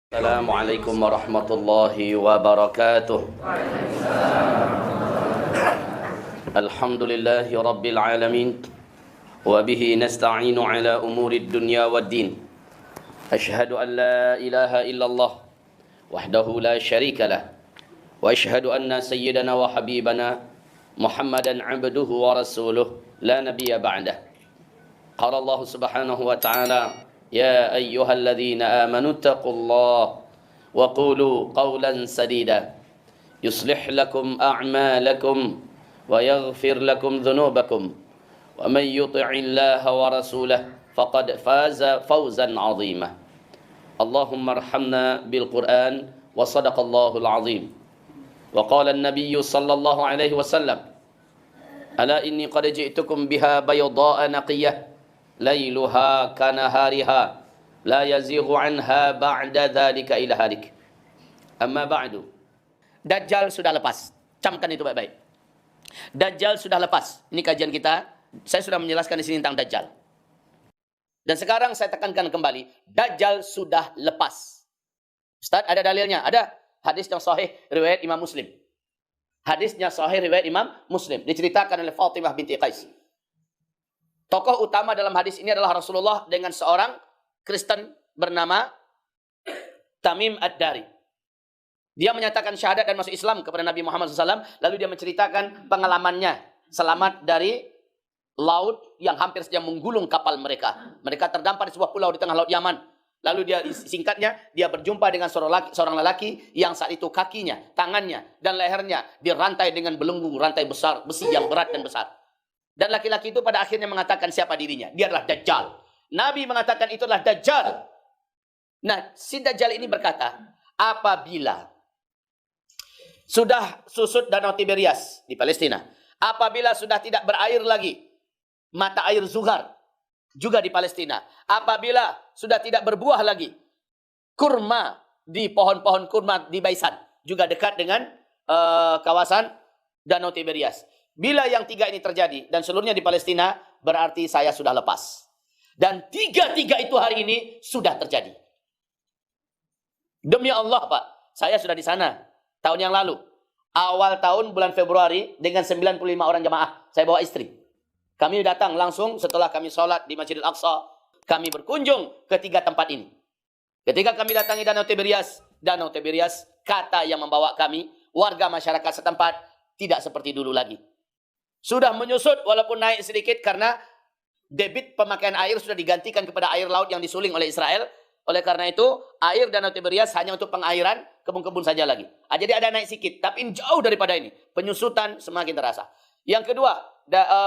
Assalamualaikum warahmatullahi wabarakatuh. Alhamdulillahi rabbil alamin. Wa bihi nasta'inu ala umuri dunya waddin. Ashhadu an la ilaha illallah wahdahu la syarika lah. Wa ashhadu anna sayyidana wa habibana Muhammadan abduhu wa rasuluh la nabiyya ba'dah. Qala Allah subhanahu wa ta'ala: يا أيها الذين آمنوا اتقوا الله وقولوا قولا سديدا يصلح لكم أعمالكم ويغفر لكم ذنوبكم ومن يطع الله ورسوله فقد فاز فوزا عظيما اللهم ارحمنا بالقرآن وصدق الله العظيم وقال النبي صلى الله عليه وسلم ألا إني قد جئتكم بها بيضاء نقية ليلها كنهارها لا يزيغ عنها بعد ذلك إلى هالك أما بعد. Dajjal sudah lepas. Camkan itu baik-baik. Dajjal sudah lepas. Ini kajian kita. Saya sudah menjelaskan di sini tentang Dajjal. Dan sekarang saya tekankan kembali, Dajjal sudah lepas. Ustaz, ada dalilnya? Ada. Hadis yang sahih riwayat Imam Muslim. Hadisnya sahih riwayat Imam Muslim. Diceritakan oleh Fatimah binti Qais. Tokoh utama dalam hadis ini adalah Rasulullah dengan seorang Kristen bernama Tamim Ad-Dari. Dia menyatakan syahadat dan masuk Islam kepada Nabi Muhammad SAW. Lalu dia menceritakan pengalamannya selamat dari laut yang hampir saja menggulung kapal mereka. Mereka terdampar di sebuah pulau di tengah laut Yaman. Lalu dia, singkatnya, dia berjumpa dengan seorang lelaki yang saat itu kakinya, tangannya, dan lehernya dirantai dengan belenggu rantai besar, besi yang berat dan besar. Dan laki-laki itu pada akhirnya mengatakan siapa dirinya. Dia adalah Dajjal. Nabi mengatakan itu adalah Dajjal. Nah, si Dajjal ini berkata, apabila sudah susut Danau Tiberias di Palestina, apabila sudah tidak berair lagi mata air Zuhar juga di Palestina, apabila sudah tidak berbuah lagi kurma di pohon-pohon kurma di Baisan, juga dekat dengan kawasan Danau Tiberias. Bila yang tiga ini terjadi dan seluruhnya di Palestina, berarti saya sudah lepas. Dan tiga-tiga itu hari ini sudah terjadi. Demi Allah, Pak, saya sudah di sana tahun yang lalu. Awal tahun bulan Februari dengan 95 orang jamaah, saya bawa istri. Kami datang langsung setelah kami sholat di Masjidil Aqsa. Kami berkunjung ke tiga tempat ini. Ketika kami datangi Danau Tiberias, kata yang membawa kami, warga masyarakat setempat, tidak seperti dulu lagi. Sudah menyusut walaupun naik sedikit karena debit pemakaian air sudah digantikan kepada air laut yang disuling oleh Israel. Oleh karena itu, air Danau Tiberias hanya untuk pengairan kebun-kebun saja lagi. Jadi ada naik sedikit, tapi jauh daripada ini. Penyusutan semakin terasa. Yang kedua,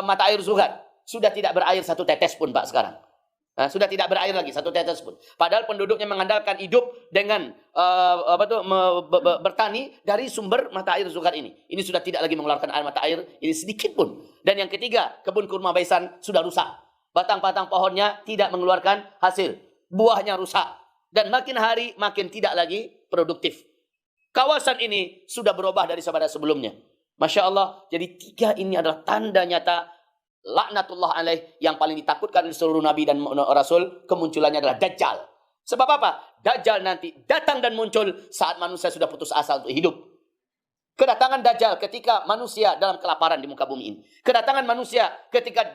mata air Zuhar sudah tidak berair satu tetes pun, Pak, sekarang. Sudah tidak berair lagi satu tetes pun. Padahal penduduknya mengandalkan hidup dengan bertani dari sumber mata air Zuhar ini. Ini sudah tidak lagi mengeluarkan air mata air ini sedikit pun. Dan yang ketiga, kebun kurma Baisan sudah rusak. Batang-batang pohonnya tidak mengeluarkan hasil. Buahnya rusak. Dan makin hari makin tidak lagi produktif. Kawasan ini sudah berubah dari sebelumnya. Masya Allah. Jadi tiga ini adalah tanda nyata laknatullah alaih yang paling ditakutkan oleh seluruh Nabi dan Rasul. Kemunculannya adalah Dajjal. Sebab apa? Dajjal nanti datang dan muncul saat manusia sudah putus asa untuk hidup. Kedatangan Dajjal ketika manusia dalam kelaparan di muka bumi ini. Kedatangan manusia ketika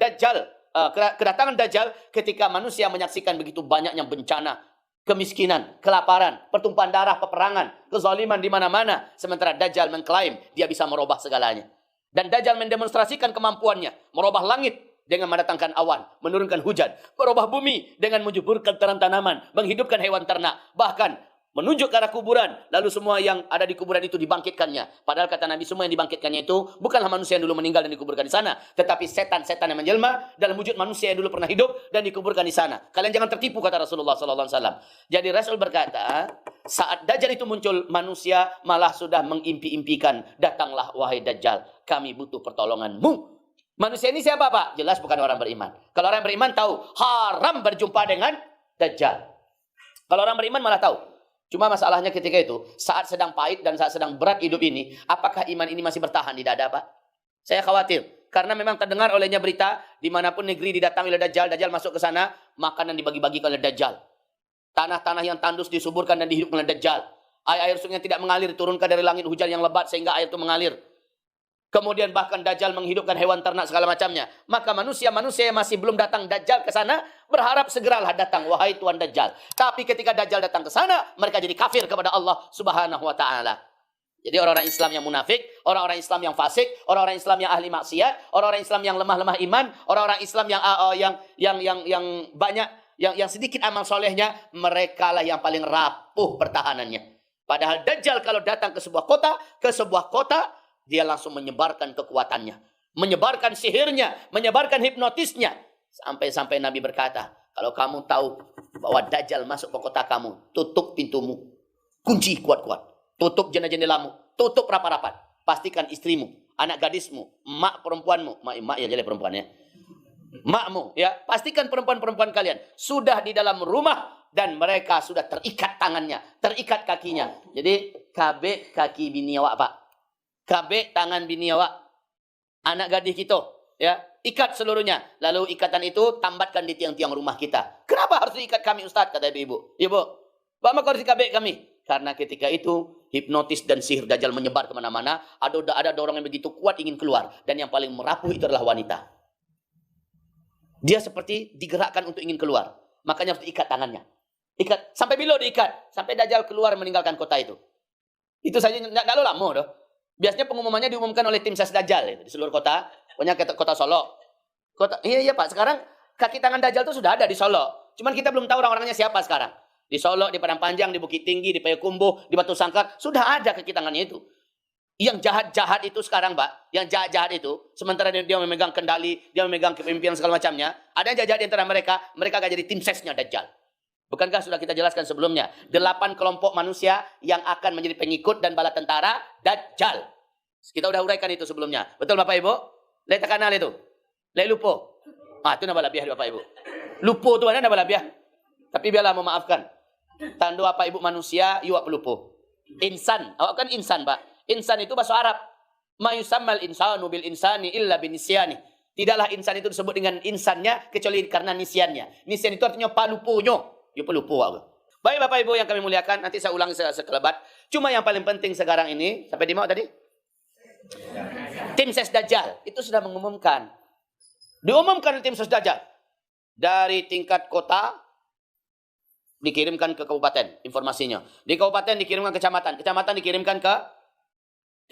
kedatangan Dajjal ketika manusia menyaksikan begitu banyaknya bencana, kemiskinan, kelaparan, pertumpahan darah, peperangan, kezaliman di mana-mana. Sementara Dajjal mengklaim dia bisa merubah segalanya. Dan Dajjal mendemonstrasikan kemampuannya merubah langit dengan mendatangkan awan, menurunkan hujan, merubah bumi dengan menjuburkan tanaman, menghidupkan hewan ternak, bahkan menunjuk ke arah kuburan, lalu semua yang ada di kuburan itu dibangkitkannya. Padahal kata Nabi, semua yang dibangkitkannya itu bukanlah manusia yang dulu meninggal dan dikuburkan di sana, tetapi setan-setan yang menjelma dalam wujud manusia yang dulu pernah hidup dan dikuburkan di sana. Kalian jangan tertipu, kata Rasulullah SAW. Jadi Rasul berkata, saat Dajjal itu muncul, manusia malah sudah mengimpi-impikan, datanglah wahai Dajjal, kami butuh pertolonganmu. Manusia ini siapa, Pak? Jelas bukan orang beriman. Kalau orang beriman tahu, haram berjumpa dengan Dajjal. Kalau orang beriman malah tahu. Cuma masalahnya ketika itu, saat sedang pahit dan saat sedang berat hidup ini, apakah iman ini masih bertahan di dada, Pak? Saya khawatir. Karena memang terdengar olehnya berita, dimanapun negeri didatangi oleh Dajjal, Dajjal masuk ke sana, makanan dibagi-bagi oleh Dajjal. Tanah-tanah yang tandus disuburkan dan dihidupkan oleh Dajjal. Air-air sungai yang tidak mengalir diturunkan dari langit hujan yang lebat sehingga air itu mengalir. Kemudian bahkan Dajjal menghidupkan hewan ternak segala macamnya. Maka manusia-manusia yang masih belum datang Dajjal ke sana berharap segeralah datang, wahai Tuan Dajjal. Tapi ketika Dajjal datang ke sana, mereka jadi kafir kepada Allah Subhanahu wa taala. Jadi orang-orang Islam yang munafik, orang-orang Islam yang fasik, orang-orang Islam yang ahli maksiat, orang-orang Islam yang lemah-lemah iman, orang-orang Islam yang banyak yang sedikit amal solehnya, mereka lah yang paling rapuh pertahanannya. Padahal Dajjal kalau datang ke sebuah kota, dia langsung menyebarkan kekuatannya, menyebarkan sihirnya, menyebarkan hipnotisnya. Sampai-sampai Nabi berkata, kalau kamu tahu bahwa Dajjal masuk ke kota kamu, tutup pintumu, kunci kuat-kuat, tutup jendela-jendelamu, tutup rapat-rapat. Pastikan istrimu, anak gadismu, mak perempuanmu, mak ya jadi perempuannya, makmu, ya, pastikan perempuan-perempuan kalian sudah di dalam rumah dan mereka sudah terikat tangannya, terikat kakinya. Jadi kabeh kaki bini awak, Pak. Kabeh tangan bini awak. Anak gadis kita, ya, ikat seluruhnya. Lalu ikatan itu tambatkan di tiang-tiang rumah kita. Kenapa harus diikat kami, Ustaz? Kata ibu. Ibu, Bapak harus dikabeh kami. Karena ketika itu hipnotis dan sihir Dajjal menyebar kemana-mana. Ada dorongan yang begitu kuat ingin keluar. Dan yang paling merapuh itu adalah wanita. Dia seperti digerakkan untuk ingin keluar. Makanya harus diikat tangannya. Ikat. Sampai bila diikat? Sampai Dajjal keluar meninggalkan kota itu. Itu saja tidak lama doh. Biasanya pengumumannya diumumkan oleh tim ses Dajjal di seluruh kota. Pokoknya kota Solo. Iya Pak, sekarang kaki tangan Dajjal itu sudah ada di Solo. Cuman kita belum tahu orang-orangnya siapa sekarang. Di Solo, di Padang Panjang, di Bukit Tinggi, di Payakumbuh, di Batu Sangkar, sudah ada kaki tangannya itu. Yang jahat-jahat itu sekarang, Pak, yang jahat-jahat itu, sementara dia memegang kendali, dia memegang kepemimpinan segala macamnya, ada yang jahat di antara mereka akan jadi tim sesnya Dajjal. Bukankah sudah kita jelaskan sebelumnya? 8 kelompok manusia yang akan menjadi pengikut dan bala tentara Dajjal. Kita sudah uraikan itu sebelumnya. Betul Bapak Ibu? Lihat kanal itu. Lihat lupo. Itu nama labiah Bapak Ibu. Lupo itu ada nama labiah. Tapi biarlah memaafkan. Tanda Bapak Ibu manusia, iwak pelupo. Insan. Awak kan insan, Pak. Insan itu bahasa Arab. Ma yusammal insanu bil insani illa binisyani. Tidaklah insan itu disebut dengan insannya kecuali karena nisyannya. Nisyan itu artinya paluponyo. Ya pelupo aku. Baik Bapak Ibu yang kami muliakan, nanti saya ulang sekelebat. Cuma yang paling penting sekarang ini, sampai di mana tadi? Tim ses Dajjal itu sudah mengumumkan. Diumumkan tim ses Dajjal. Dari tingkat kota dikirimkan ke kabupaten informasinya. Di kabupaten dikirimkan ke kecamatan. Kecamatan dikirimkan ke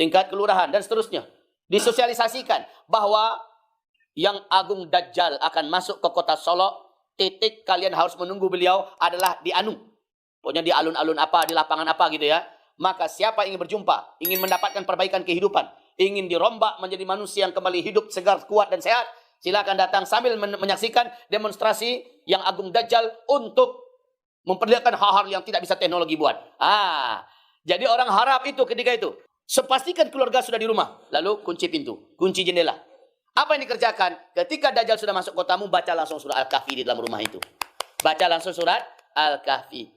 tingkat kelurahan dan seterusnya. Disosialisasikan bahwa yang agung Dajjal akan masuk ke kota Solo. Titik kalian harus menunggu beliau adalah di Anu. Pokoknya di alun-alun apa, di lapangan apa gitu ya. Maka siapa ingin berjumpa, ingin mendapatkan perbaikan kehidupan, ingin dirombak menjadi manusia yang kembali hidup segar, kuat dan sehat, silakan datang sambil menyaksikan demonstrasi yang agung Dajjal untuk memperlihatkan hal-hal yang tidak bisa teknologi buat. Jadi orang harap itu ketika itu. Sepastikan keluarga sudah di rumah. Lalu kunci pintu, kunci jendela. Apa yang dikerjakan? Ketika Dajjal sudah masuk kotamu, baca langsung surah Al-Kahfi di dalam rumah itu. Baca langsung surat Al-Kahfi.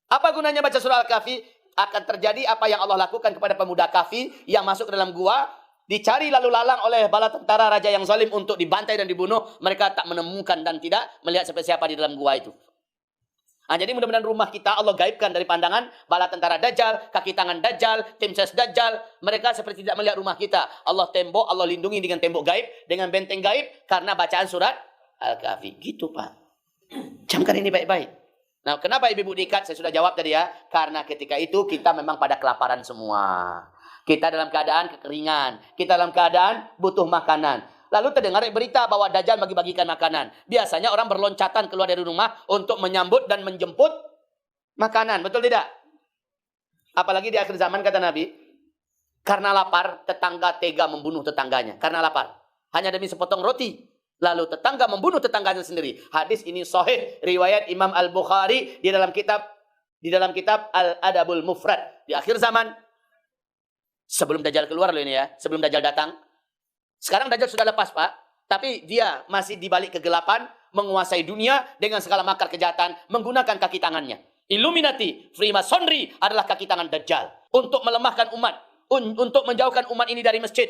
Apa gunanya baca surah Al-Kahfi? Akan terjadi apa yang Allah lakukan kepada pemuda Kahfi yang masuk ke dalam gua. Dicari lalu lalang oleh bala tentara raja yang zalim untuk dibantai dan dibunuh. Mereka tak menemukan dan tidak melihat siapa di dalam gua itu. Jadi mudah-mudahan rumah kita Allah gaibkan dari pandangan bala tentara Dajjal, kaki tangan Dajjal, tim ses Dajjal. Mereka seperti tidak melihat rumah kita. Allah tembok, Allah lindungi dengan tembok gaib, dengan benteng gaib karena bacaan surat Al-Kahfi. Gitu Pak. Camkan ini baik-baik. Nah, kenapa ibu-ibu diikat? Saya sudah jawab tadi ya. Karena ketika itu kita memang pada kelaparan semua. Kita dalam keadaan kekeringan. Kita dalam keadaan butuh makanan. Lalu terdengar berita bahwa Dajjal bagi-bagikan makanan. Biasanya orang berloncatan keluar dari rumah untuk menyambut dan menjemput makanan. Betul tidak? Apalagi di akhir zaman kata Nabi. Karena lapar, tetangga tega membunuh tetangganya. Karena lapar. Hanya demi sepotong roti. Lalu tetangga membunuh tetangganya sendiri. Hadis ini sahih. Riwayat Imam Al-Bukhari di dalam kitab Al-Adabul Mufrad. Di akhir zaman. Sebelum Dajjal keluar loh ini ya. Sebelum Dajjal datang. Sekarang Dajjal sudah lepas Pak, tapi dia masih di balik kegelapan, menguasai dunia dengan segala makar kejahatan, menggunakan kaki tangannya. Illuminati, Freemasonry adalah kaki tangan Dajjal. Untuk melemahkan umat, untuk menjauhkan umat ini dari masjid,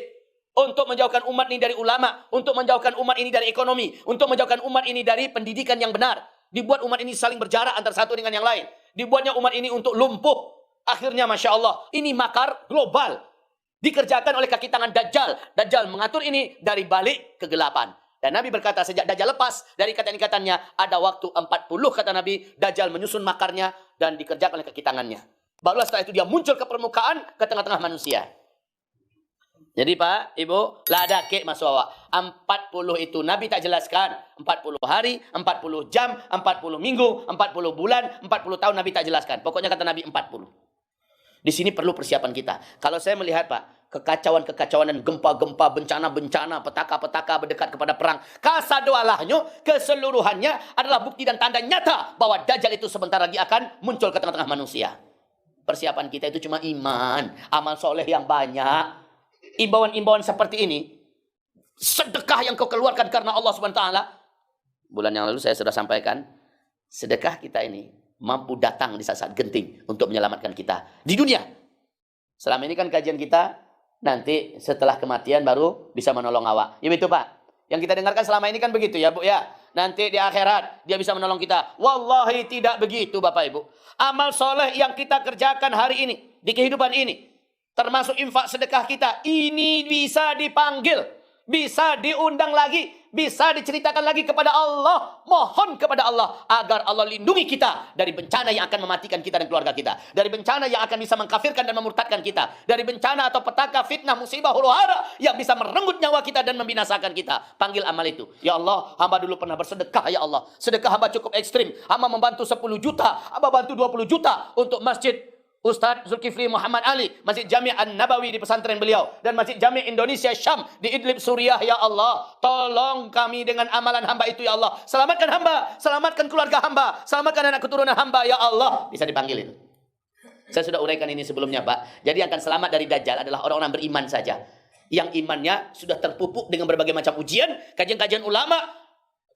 untuk menjauhkan umat ini dari ulama, untuk menjauhkan umat ini dari ekonomi, untuk menjauhkan umat ini dari pendidikan yang benar. Dibuat umat ini saling berjarak antara satu dengan yang lain. Dibuatnya umat ini untuk lumpuh. Akhirnya Masya Allah, ini makar global. Dikerjakan oleh kaki tangan Dajjal. Dajjal mengatur ini dari balik kegelapan. Dan Nabi berkata, sejak Dajjal lepas dari ikatan-ikatannya, ada waktu 40, kata Nabi, Dajjal menyusun makarnya dan dikerjakan oleh kaki tangannya. Barulah setelah itu dia muncul ke permukaan, ke tengah-tengah manusia. Jadi Pak, Ibu, lah ada kek masuk awak. 40 itu Nabi tak jelaskan. 40 hari, 40 jam, 40 minggu, 40 bulan, 40 tahun Nabi tak jelaskan. Pokoknya kata Nabi 40. Di sini perlu persiapan kita. Kalau saya melihat Pak, kekacauan-kekacauan dan gempa-gempa, bencana-bencana, petaka-petaka berdekat kepada perang. Kasadualahnya, keseluruhannya adalah bukti dan tanda nyata bahwa Dajjal itu sebentar lagi akan muncul ke tengah-tengah manusia. Persiapan kita itu cuma iman, amal soleh yang banyak. Imbauan-imbauan seperti ini, sedekah yang kau keluarkan karena Allah SWT. Bulan yang lalu saya sudah sampaikan, sedekah kita ini mampu datang di saat-saat genting untuk menyelamatkan kita di dunia. Selama ini kan kajian kita, nanti setelah kematian baru bisa menolong awak. Ya betul Pak. Yang kita dengarkan selama ini kan begitu ya Bu ya. Nanti di akhirat dia bisa menolong kita. Wallahi tidak begitu Bapak Ibu. Amal soleh yang kita kerjakan hari ini, di kehidupan ini, termasuk infak sedekah kita, ini bisa dipanggil, bisa diundang lagi, bisa diceritakan lagi kepada Allah. Mohon kepada Allah agar Allah lindungi kita dari bencana yang akan mematikan kita dan keluarga kita, dari bencana yang akan bisa mengkafirkan dan memurtadkan kita, dari bencana atau petaka, fitnah, musibah, huru hara yang bisa merenggut nyawa kita dan membinasakan kita. Panggil amal itu. Ya Allah, hamba dulu pernah bersedekah ya Allah. Sedekah hamba cukup ekstrim. Hamba membantu 10 juta, hamba bantu 20 juta untuk masjid Ustadz Zulkifli Muhammad Ali, Masjid Jami' An-Nabawi di pesantren beliau, dan Masjid Jami' Indonesia Syam di Idlib Suriah. Ya Allah, tolong kami dengan amalan hamba itu ya Allah. Selamatkan hamba, selamatkan keluarga hamba, selamatkan anak keturunan hamba ya Allah. Bisa dipanggil itu. Saya sudah uraikan ini sebelumnya Pak. Jadi yang akan selamat dari Dajjal adalah orang-orang beriman saja, yang imannya sudah terpupuk dengan berbagai macam ujian, kajian-kajian ulama.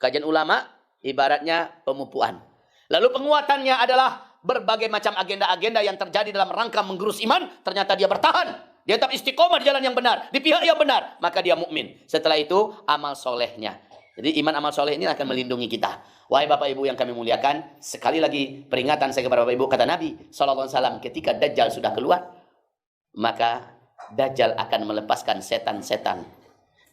Kajian ulama ibaratnya pemupuan. Lalu penguatannya adalah berbagai macam agenda-agenda yang terjadi dalam rangka menggerus iman, ternyata dia bertahan. Dia tetap istiqomah di jalan yang benar, di pihak yang benar, maka dia mukmin. Setelah itu amal solehnya. Jadi iman amal soleh ini akan melindungi kita. Wahai Bapak Ibu yang kami muliakan, sekali lagi peringatan saya kepada Bapak Ibu, kata Nabi SAW, ketika Dajjal sudah keluar, maka Dajjal akan melepaskan setan-setan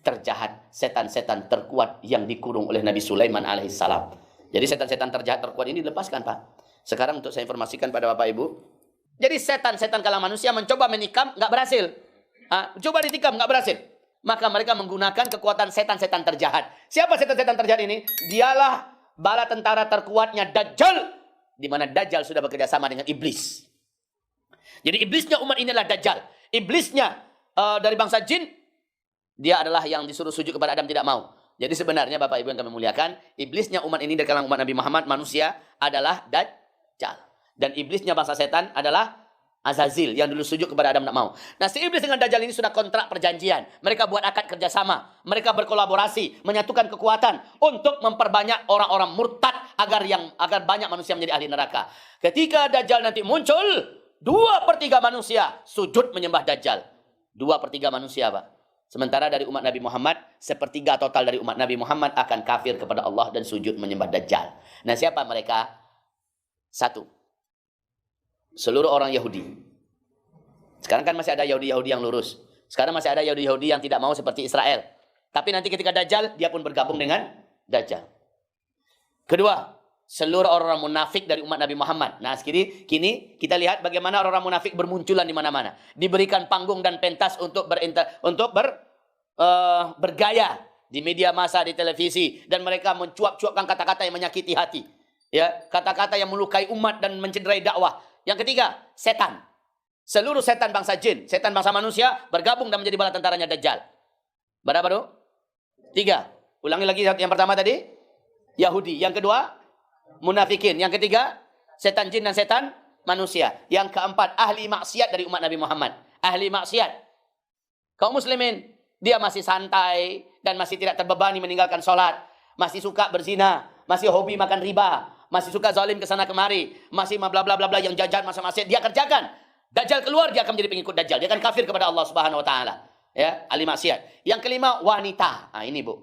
terjahat, setan-setan terkuat yang dikurung oleh Nabi Sulaiman alaihissalam. Jadi setan-setan terjahat terkuat ini dilepaskan Pak. Sekarang untuk saya informasikan pada Bapak Ibu. Jadi setan-setan kalangan manusia mencoba menikam, nggak berhasil. Coba ditikam, nggak berhasil. Maka mereka menggunakan kekuatan setan-setan terjahat. Siapa setan-setan terjahat ini? Dialah bala tentara terkuatnya Dajjal. Di mana Dajjal sudah bekerja sama dengan iblis. Jadi iblisnya umat ini adalah Dajjal. Iblisnya dari bangsa jin, dia adalah yang disuruh sujud kepada Adam, tidak mau. Jadi sebenarnya Bapak Ibu yang kami muliakan, iblisnya umat ini dari kalangan umat Nabi Muhammad manusia adalah Dajjal. Dan iblisnya bangsa setan adalah Azazil yang dulu sujud kepada Adam, tidak mau. Nah, si iblis dengan Dajjal ini sudah kontrak perjanjian. Mereka buat akad kerjasama. Mereka berkolaborasi, menyatukan kekuatan untuk memperbanyak orang-orang murtad agar banyak manusia menjadi ahli neraka. Ketika Dajjal nanti muncul, 2/3 manusia sujud menyembah Dajjal. 2/3 manusia Pak. Sementara dari umat Nabi Muhammad, 1/3 total dari umat Nabi Muhammad akan kafir kepada Allah dan sujud menyembah Dajjal. Nah, siapa mereka? Satu, seluruh orang Yahudi. Sekarang kan masih ada Yahudi-Yahudi yang lurus. Sekarang masih ada Yahudi-Yahudi yang tidak mau seperti Israel. Tapi nanti ketika Dajjal, dia pun bergabung dengan Dajjal. Kedua, seluruh orang munafik dari umat Nabi Muhammad. Nah, kini kita lihat bagaimana orang munafik bermunculan di mana-mana. Diberikan panggung dan pentas untuk bergaya di media massa, di televisi. Dan mereka mencuap-cuapkan kata-kata yang menyakiti hati. Ya, kata-kata yang melukai umat dan mencederai dakwah. Yang ketiga, setan. Seluruh setan bangsa jin, setan bangsa manusia bergabung dan menjadi bala tentaranya Dajjal. Berapa tuh? 3. Ulangi lagi yang pertama tadi, Yahudi. Yang kedua, munafikin. Yang ketiga, setan jin dan setan manusia. Yang keempat, ahli maksiat dari umat Nabi Muhammad. Ahli maksiat. Kaum muslimin, dia masih santai dan masih tidak terbebani meninggalkan sholat. Masih suka berzina, masih hobi makan riba, masih suka zalim ke sana kemari, masih bla bla bla yang jajan masa-masa dia kerjakan. Dajjal keluar, dia akan menjadi pengikut Dajjal. Dia akan kafir kepada Allah Subhanahu wa taala. Ya, ahli maksiat. Yang kelima, wanita. Nah, ini Bu.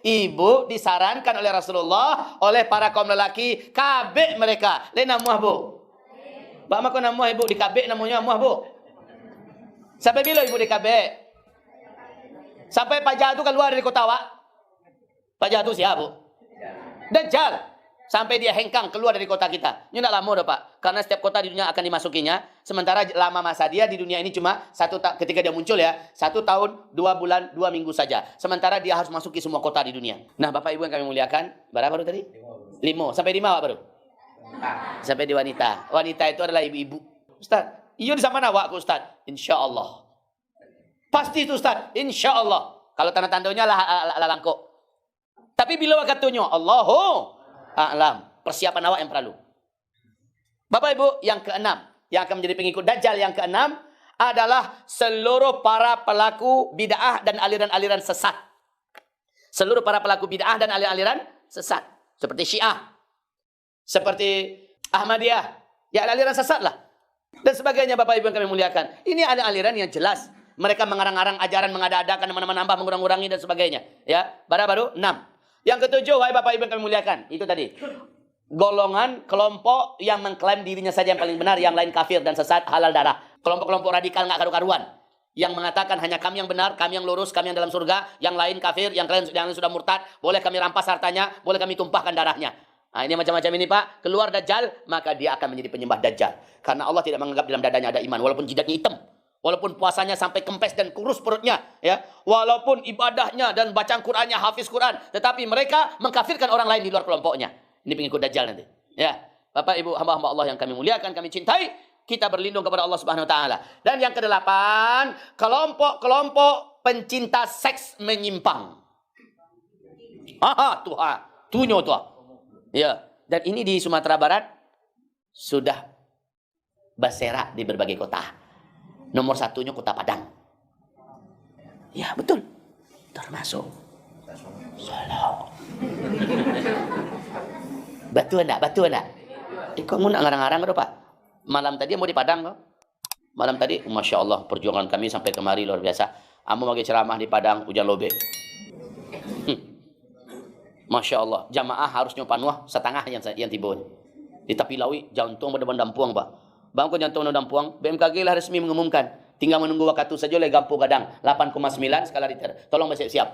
Ibu disarankan oleh Rasulullah, oleh para kaum lelaki, kabek mereka. Lena muah bu. Bak makon muah ibu dikabek namanya muah bu. Sampai bila ibu dikabek? Sampai Pak Jatuh keluar dari kota Wak. Pak Jatuh siapa bu? Dajjal. Sampai dia hengkang keluar dari kota kita. Ini tidak lama dah Pak. Karena setiap kota di dunia akan dimasukinya. Sementara lama masa dia di dunia ini cuma ketika dia muncul ya. 1 tahun, 2 bulan, 2 minggu saja. Sementara dia harus masuki semua kota di dunia. Nah Bapak Ibu yang kami muliakan. Berapa baru tadi? 5. Sampai di mana baru? Sampai di wanita. Wanita itu adalah ibu-ibu. Ustaz, iya di mana Wak Ustaz? Insya Allah. Pasti itu Ustaz. Insya Allah. Kalau tanda-tandanya langkok. Tapi bila wakatunya Allahu a'lam. Persiapan awak yang perlu. Bapak Ibu, yang keenam, yang akan menjadi pengikut Dajjal yang keenam adalah seluruh para pelaku bid'ah dan aliran-aliran sesat. Seluruh para pelaku bid'ah dan aliran-aliran sesat. Seperti Syiah, seperti Ahmadiyah, ya aliran sesat lah. Dan sebagainya Bapak Ibu yang kami muliakan. Ini ada aliran yang jelas. Mereka mengarang-arang ajaran, mengada-adakan, menambah, mengurang-urangi dan sebagainya. Ya, baru 6. Yang ketujuh, wahai Bapak Ibu yang kami muliakan, itu tadi. Golongan, kelompok yang mengklaim dirinya saja yang paling benar, yang lain kafir dan sesat, halal darah. Kelompok-kelompok radikal nggak karu-karuan. Yang mengatakan hanya kami yang benar, kami yang lurus, kami yang dalam surga, yang lain kafir, yang lain sudah murtad, boleh kami rampas hartanya, boleh kami tumpahkan darahnya. Nah, ini macam-macam ini Pak. Keluar Dajjal, maka dia akan menjadi penyembah Dajjal. Karena Allah tidak menganggap dalam dadanya ada iman, walaupun jidatnya hitam. Walaupun puasanya sampai kempes dan kurus perutnya, ya. Walaupun ibadahnya dan bacaan Qur'annya, hafiz Qur'an, tetapi mereka mengkafirkan orang lain di luar kelompoknya. Ini pengikut Dajjal nanti. Ya. Bapak Ibu hamba-hamba Allah yang kami muliakan, kami cintai, kita berlindung kepada Allah Subhanahu wa taala. Dan yang kedelapan, kelompok-kelompok pencinta seks menyimpang. Aha, Tuhan. Tunyo tuh. Ya. Dan ini di Sumatera Barat sudah berserak di berbagai kota. Nomor satunya Kota Padang. Ya betul. Termasuk Solo. Betul enggak? Kamu nak ngarang-ngarang ke Pak? Malam tadi mau di Padang kok. Malam tadi, Masya Allah, perjuangan kami sampai kemari luar biasa. Amu bagi ceramah di Padang, hujan lobe. Masya Allah, jamaah harus nyopan wah setengah yang tibun. Di tepi lawi, jantung benar-benar dampuang Pak. Bangko jantung dampuang, BMKG lah resmi mengumumkan. Tinggal menunggu waktu saja oleh Gampu Gadang, 8,9 skala Richter. Tolong bersiap-siap.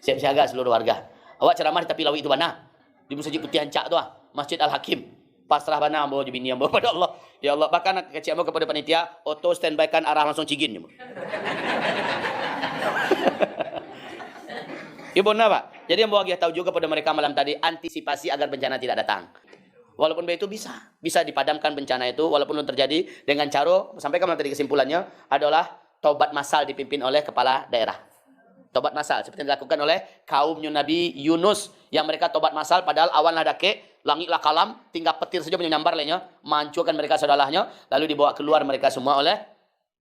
Siap-siaga seluruh warga. Awak ceramah di tepi lawi itu mana? Di Masjid Putih Hancak tu Masjid Al-Hakim. Pasrah bana ambo bini ambo pada Allah. Ya Allah, bahkan kecil ambo kepada panitia, auto standby kan arah langsung Cigin. Ibu Pak. Jadi yang bawa tahu juga pada mereka malam tadi, antisipasi agar bencana tidak datang. Walaupun itu bisa dipadamkan bencana itu, walaupun belum terjadi dengan cara, sampai kemarin tadi kesimpulannya adalah taubat massal dipimpin oleh kepala daerah. Taubat massal seperti yang dilakukan oleh kaumnya Nabi Yunus yang mereka taubat massal padahal awan lah dake, langitlah kalam, tinggal petir saja menyambar lainnya, menghancurkan mereka saudaranya, lalu dibawa keluar mereka semua oleh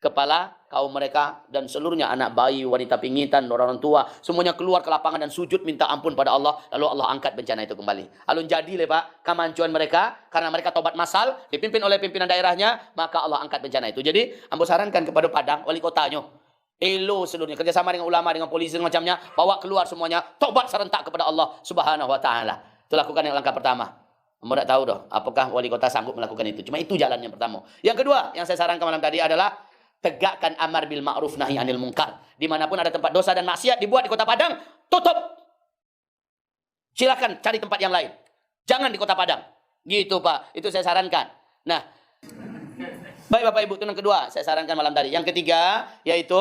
kepala kaum mereka dan seluruhnya anak bayi, wanita pingitan, orang tua, semuanya keluar ke lapangan dan sujud minta ampun pada Allah, lalu Allah angkat bencana itu kembali. Alun jadi le Pak, kemancuan mereka karena mereka tobat massal dipimpin oleh pimpinan daerahnya, maka Allah angkat bencana itu. Jadi, ambo sarankan kepada Padang, wali kotanya, elo seluruhnya kerjasama dengan ulama, dengan polisi dan macamnya, bawa keluar semuanya, tobat serentak kepada Allah Subhanahu wa taala. Itu lakukan yang langkah pertama. Ambo tak tahu dah apakah wali kota sanggup melakukan itu. Cuma itu jalan yang pertama. Yang kedua, yang saya sarankan malam tadi adalah tegakkan amar bil ma'ruf nahi anil munkar. Dimanapun ada tempat dosa dan maksiat dibuat di kota Padang, tutup. Silakan cari tempat yang lain. Jangan di kota Padang. Gitu Pak, itu saya sarankan. Nah, baik Bapak Ibu, itu yang kedua saya sarankan malam tadi. Yang ketiga, yaitu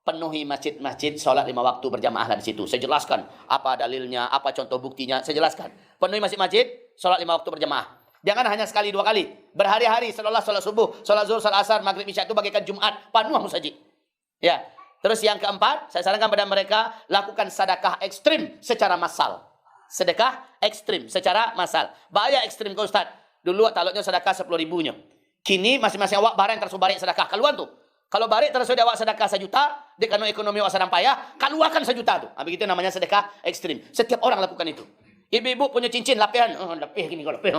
penuhi masjid-masjid, sholat 5 waktu berjamaah di situ. Saya jelaskan apa dalilnya, apa contoh buktinya, saya jelaskan. Penuhi masjid-masjid, sholat 5 waktu berjamaah. Jangan hanya sekali 2 kali. Berhari-hari sholat subuh, sholat zuhur, sholat asar, maghrib, isya itu bagaikan Jumat. Penuh musajid. Ya. Terus yang keempat, saya sarankan pada mereka, lakukan sedekah ekstrim secara massal. Sedekah ekstrim secara massal. Bahaya ekstrim ke Ustaz. Dulu taluknya sedekah 10.000-nya. Kini masing-masing awak barang terus barik sedekah. Keluar tuh. Kalau barik terus awak sedekah 1 juta, di karena ekonomi awak sedang payah, keluarkan 1 juta tuh. Begitu namanya sedekah ekstrim. Setiap orang lakukan itu. Ibu-ibu punya cincin lapihan, lapih gini kalau lapih.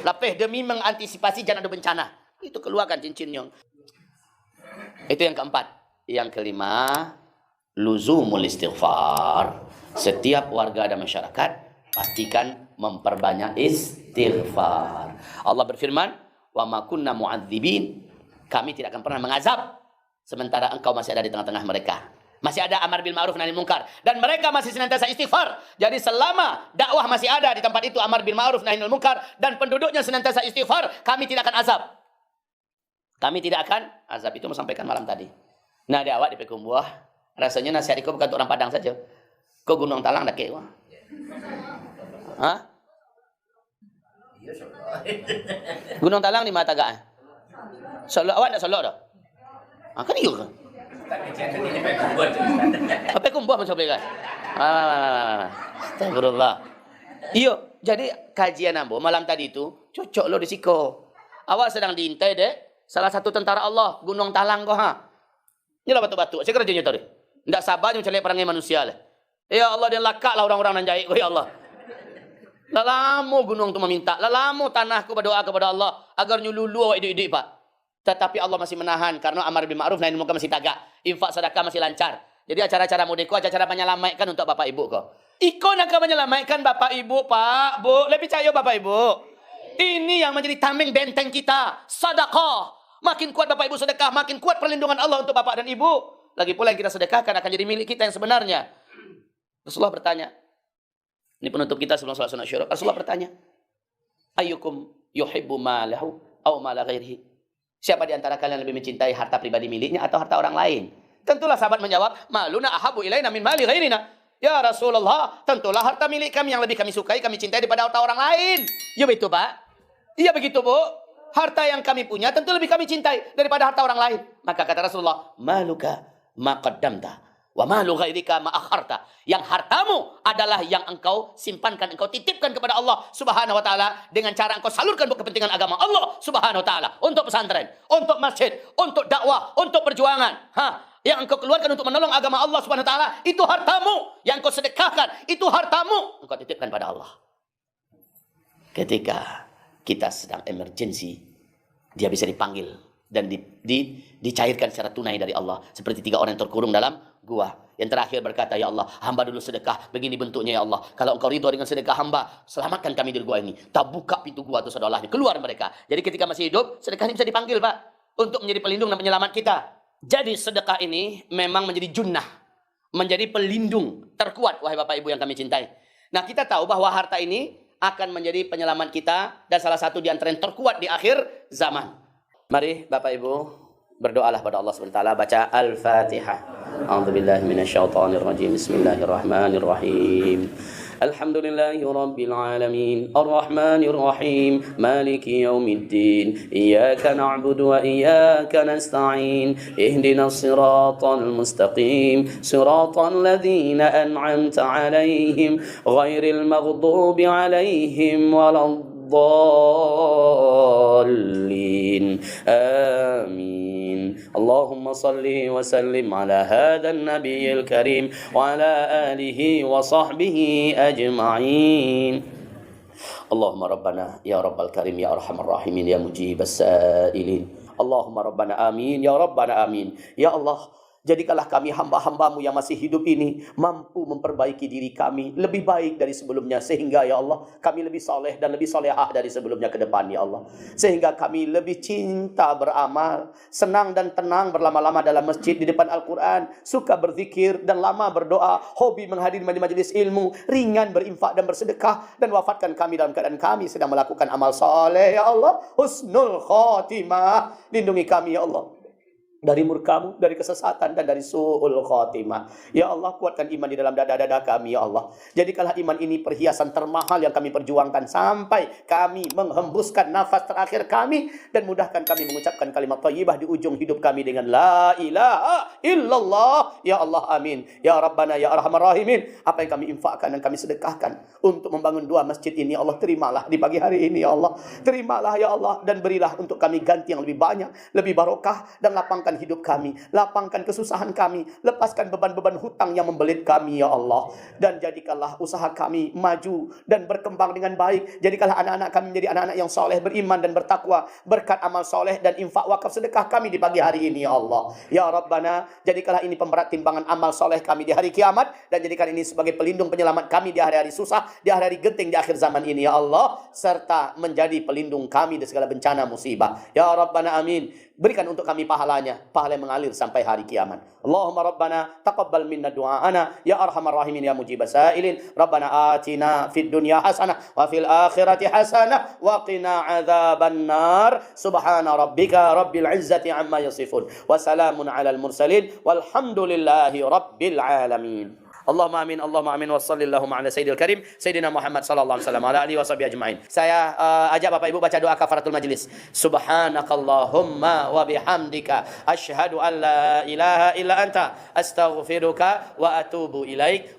Lapih demi mengantisipasi jangan ada bencana. Itu keluarkan cincinnya. Itu yang keempat. Yang kelima, luzumul istighfar. Setiap warga dan masyarakat pastikan memperbanyak istighfar. Allah berfirman, "Wa ma kunna mu'adzibin." Kami tidak akan pernah mengazab sementara engkau masih ada di tengah-tengah mereka. Masih ada amar bil ma'ruf nahi munkar dan mereka masih senantiasa istighfar. Jadi selama dakwah masih ada di tempat itu amar bil ma'ruf nahi munkar dan penduduknya senantiasa istighfar, kami tidak akan azab. Kami tidak akan azab. Itu mau sampaikan malam tadi. Nah, di awak di Pekumbuah, rasanya nasihat itu bukan untuk orang Padang saja. Kau Gunung Talang dah kek. Hah? Gunung Talang di mata gak? Solok awak tak solok dah? Kan iya ke? Apa kumpuh macam apa kan? Astagfirullah. Iyo, jadi kajian ambo malam tadi itu cocok lo di siko. Awak sedang diintai dek salah satu tentara Allah Gunung Talang kau ha. Ini lah batu-batu. Saya kerjanya tadi. Tidak sabar yang cari perangai manusia lah. Ya Allah dia lakak lah orang-orang nanjai. Oh ya Allah. Lalamu gunung tu meminta, lalamu tanahku berdoa kepada Allah agar nyululu awak hidup-hidup pak. Tetapi Allah masih menahan karena amar bil ma'ruf nahi munkar masih tagak. Infak sedekah masih lancar. Jadi acara-acara modeko, acara menyelamatkan untuk bapak ibu kau. Iko nak menyelamatkan bapak ibu pak, bu. Lebih percaya bapak ibu. Ini yang menjadi tameng benteng kita. Sedekah. Makin kuat bapak ibu sedekah, makin kuat perlindungan Allah untuk bapak dan ibu. Lagi pula yang kita sedekahkan akan jadi milik kita yang sebenarnya. Rasulullah bertanya. Ini penutup kita sebelum salat sunat syuruk. Rasulullah bertanya. Ayyukum yuhibbu malahu aw mala ghairihi? Siapa di antara kalian lebih mencintai harta pribadi miliknya atau harta orang lain? Tentulah sahabat menjawab, maluna ahabu ilaina min mali ghairina. Ya Rasulullah, tentulah harta milik kami yang lebih kami sukai, kami cintai daripada harta orang lain. Ya begitu, Pak. Iya begitu, Bu. Harta yang kami punya tentu lebih kami cintai daripada harta orang lain. Maka kata Rasulullah, maluka ma qaddamta wa malu ghairika ma akharta. Yang hartamu adalah yang engkau simpankan, engkau titipkan kepada Allah Subhanahu wa taala dengan cara engkau salurkan untuk kepentingan agama Allah Subhanahu wa taala, untuk pesantren, untuk masjid, untuk dakwah, untuk perjuangan. Yang engkau keluarkan untuk menolong agama Allah Subhanahu wa taala, itu hartamu. Yang engkau sedekahkan, itu hartamu. Engkau titipkan pada Allah. Ketika kita sedang emergensi, dia bisa dipanggil dan dicairkan secara tunai dari Allah. Seperti 3 orang yang terkurung dalam gua. Yang terakhir berkata, ya Allah, hamba dulu sedekah. Begini bentuknya ya Allah. Kalau engkau ridha dengan sedekah hamba, selamatkan kami dari gua ini. Tak buka pintu gua itu saudara Allah. Keluar mereka. Jadi ketika masih hidup, sedekah ini bisa dipanggil Pak. Untuk menjadi pelindung dan penyelamat kita. Jadi sedekah ini memang menjadi junnah. Menjadi pelindung terkuat, wahai Bapak Ibu yang kami cintai. Nah kita tahu bahwa harta ini akan menjadi penyelamat kita. Dan salah satu di antara yang terkuat di akhir zaman. Mari Bapak Ibu berdoalah pada Allah SWT. Baca Al-Fatihah. A'udzubillahi minasyaitonirrajim. Bismillahirrahmanirrahim. Alhamdulillahi Rabbil Alamin. Ar-Rahmanir Rahim. Maliki yaumiddin. Iyyaka na'budu wa iyyaka nasta'in. Ihdinas siratal mustaqim. Siratal ladzina an'amta 'alaihim ghairil maghdubi 'alaihim waladdallin. Amin. Allahumma salli wa sallim ala hadha an-nabiyil karim wa ala alihi wa sahbihi ajma'in. Allahumma rabbana ya rabbal karim ya arhamar rahimin ya mujibas sa'ilin. Allahumma rabbana amin ya rabbana amin. Ya Allah, jadikanlah kami hamba-hambamu yang masih hidup ini mampu memperbaiki diri kami lebih baik dari sebelumnya. Sehingga ya Allah kami lebih soleh dan lebih solehah dari sebelumnya ke depan ya Allah. Sehingga kami lebih cinta beramal, senang dan tenang berlama-lama dalam masjid di depan Al-Quran, suka berzikir dan lama berdoa, hobi menghadiri majelis ilmu, ringan berinfak dan bersedekah, dan wafatkan kami dalam keadaan kami sedang melakukan amal soleh ya Allah. Husnul khotimah. Lindungi kami ya Allah dari murkamu, dari kesesatan, dan dari su'ul khatimah. Ya Allah, kuatkan iman di dalam dada-dada kami, ya Allah. Jadikanlah iman ini perhiasan termahal yang kami perjuangkan sampai kami menghembuskan nafas terakhir kami, dan mudahkan kami mengucapkan kalimat thayyibah di ujung hidup kami dengan la ilaha illallah. Ya Allah, amin. Ya Rabbana, ya Arhamar Rahimin. Apa yang kami infakkan dan kami sedekahkan untuk membangun 2 masjid ini, ya Allah, terimalah di pagi hari ini, ya Allah. Terimalah, ya Allah, dan berilah untuk kami ganti yang lebih banyak, lebih barokah, dan lapangkan lapangkan hidup kami, lapangkan kesusahan kami, lepaskan beban-beban hutang yang membelit kami ya Allah, dan jadikanlah usaha kami maju dan berkembang dengan baik. Jadikanlah anak-anak kami menjadi anak-anak yang soleh, beriman dan bertakwa berkat amal soleh dan infak wakaf sedekah kami di pagi hari ini ya Allah. Ya Rabbana, jadikanlah ini pemberat timbangan amal soleh kami di hari kiamat, dan jadikan ini sebagai pelindung penyelamat kami di hari-hari susah, di hari-hari genting di akhir zaman ini ya Allah, serta menjadi pelindung kami dari segala bencana musibah. Ya Rabbana amin. Berikan untuk kami pahalanya, pahala yang mengalir sampai hari kiamat. Allahumma Rabbana taqabbal minna du'aana ya arhamar rahimin ya mujibas sa'ilin. Rabbana atina fid dunya hasanah wa fil akhirati hasanah wa qina adzaban nar. Subhana rabbika rabbil izzati amma yasifun wa salamun alal mursalin walhamdulillahi rabbil alamin. Allahumma amin, Allahumma amin, wa sallallahu ala sayyidil karim, Sayyidina Muhammad sallallahu alaihi wasallam, ala alihi wa sahbihi ajma'in. Saya ajak Bapak Ibu baca doa kafaratul majlis. Subhanakallahumma wa bihamdika, asyhadu an la ilaha illa anta, astaghfiruka wa atubu ilaik.